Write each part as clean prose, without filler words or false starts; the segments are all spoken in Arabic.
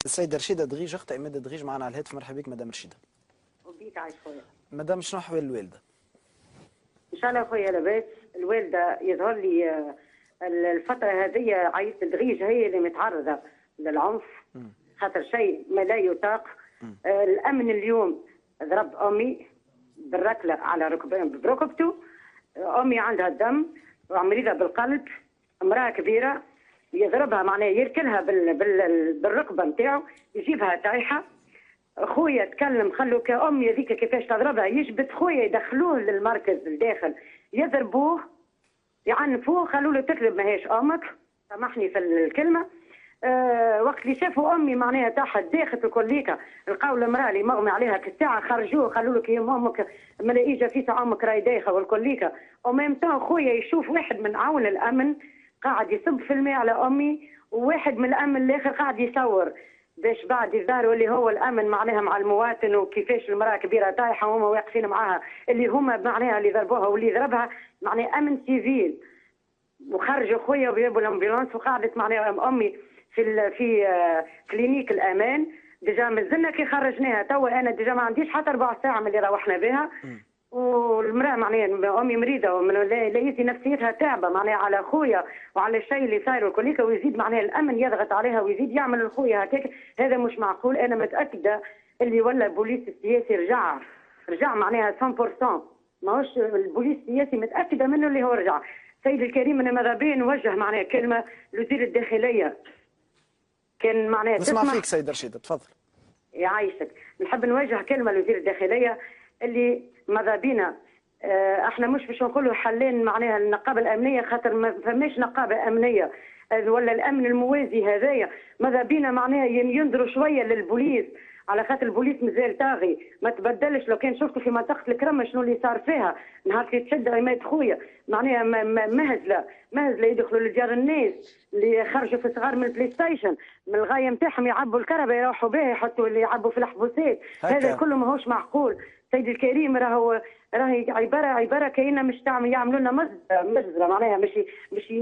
السيدة رشيدة دغيج، أخت إمادة دغيج معنا على الهاتف. مرحبا بك مدام رشيدة. وبيك عايش خويا. مدام شنو أحوال الوالدة؟ إن شاء الله خويا لاباس. الوالدة يظهر لي الفترة هذه عيط دغيج هي اللي متعرضة للعنف، خاطر شيء ما لا يطاق. الأمن اليوم ضرب أمي بالركلة على بركبته. أمي عندها الدم ومريضة بالقلب، امرأة كبيرة، يضربها معناه يركلها بالركبة نتاعو، يجيبها طايحة. خويا تكلم، خلوا كأمي هذيك كيفاش تضربها، يجبد خويا يدخلوه للمركز الداخل، يضربوه يعنفوه، خلوا له تكذب ماهيش امك، سامحني في الكلمه. وقت اللي شافوا امي معناها تحت داخل الكليكه، لقاو المراه اللي مغمى عليها كالساعه، خرجوه خلوا له كي امك ملاقيجه في ساعه امك راهي دايخه والكليكه. وميم تاع خويا يشوف واحد من عون الامن قاعد يصب في الماء على امي، وواحد من الامن الاخر قاعد يصور باش بعد يظهروا اللي هو الامن معناها مع المواطن، وكيفاش المراه كبيره طايحه وهما واقفين معاها، اللي هما معناها اللي ضربوها واللي ضربها معناها امن سيفيل. وخرجوا خويا وجابوا الامبولانس، وقعدت معناها امي في كلينيك الامان. ديجا مازلنا كي خرجناها توا، انا ديجا ما عنديش حتى 4 ساعه من اللي روحنا بها. والمراه معناها امي مريضه لقيتي نفسيتها تعبه معناها على خويا وعلى الشيء اللي صاير وكليكا، ويزيد معناها الامن يضغط عليها ويزيد يعمل لخويا هكاك. هذا مش معقول. انا متاكده اللي ولا البوليس السياسي رجع معناها 100%. ماهوش البوليس السياسي، متاكده منه اللي هو رجع. سيد الكريم، انا ماذا بيا نوجه معناها كلمه لوزير الداخليه، كان معناها نسمع فيك سيدة رشيدة، تفضل. يعيشك. نحب نوجه كلمه لوزير الداخليه اللي ماذا بينا احنا مش باش نقولوا حلين معناها النقابه الامنيه، خاطر ما فماش نقابه امنيه ولا الامن الموازي هذايا. ماذا بينا معناها ينظروا شويه للبوليس، على خاطر البوليس مازال طاغي ما تبدلش. لو كان شفتوا في منطقه الكرمه شنو اللي صار فيها نهار اللي تشد عماد خويا، معناها مهزله يدخلوا لديار الناس اللي خرجوا في صغار من البلاي ستيشن، من الغايه نتاعهم يعبوا الكهرباء يروحوا بها، يحطوا اللي يعبوا في الحبوسات. هذا كله ماهوش معقول. سيدي الكريم، راهي عباره كاينه مش يعملوا لنا مجزره معناها مش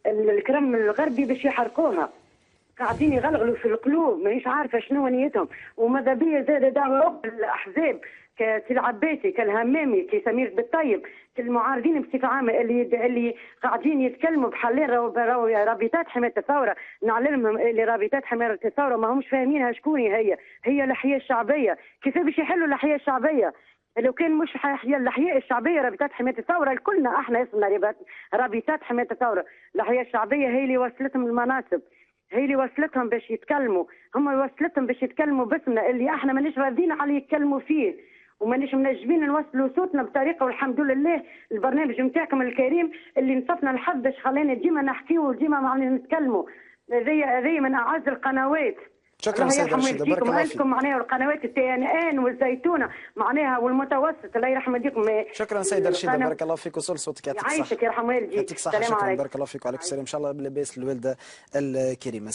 الكرم الغربي باش يحرقوها. قاعدين يغلغلوا في القلوب، مانيش عارفه شنو نيتهم. وماذا بيا زاد دعوه الاحزاب كالعباسي كالهمامي كسمير بالطيب كالمعارضين بصفه عامه اللي قاعدين يتكلموا بحلين رابطات حمايه الثوره. نعلمهم اللي رابطات حمايه الثوره ما همش فاهمينها شكون هي الاحياء الشعبيه. كيف باش يحلوا الاحياء الشعبيه؟ لو كان مش الاحياء الشعبيه رابطات حمايه الثوره، كلنا احنا اسمنا رابطات حمايه الثوره. الاحياء الشعبيه هي اللي وصلتهم المناصب، هي اللي وصلتهم باش يتكلموا، هم وصلتهم باش يتكلموا باسمنا اللي احنا مانيش راضيين على يتكلموا فيه، ومانيش منجمين نوصلوا صوتنا بطريقه. والحمد لله البرنامج نتاعكم الكريم اللي نصفنا الحظ باش خلينا ديما نحكيوا وديما معناها نتكلموا. هذه من اعز القنوات. شكرا سيدة رشيدة، بارك الله فيك. معناها والقنوات الTNN والزيتونه معناها والمتوسط، الله يرحم والديكم. شكرا سيدة رشيدة، بارك الله فيك، وصل صوتك. يعطيك الصحة. يعيشك يرحم والديك. يعطيك الصحة. شكرا، بارك الله فيك وعليكم السلام. ان شاء الله لاباس الوالدة الكريمة.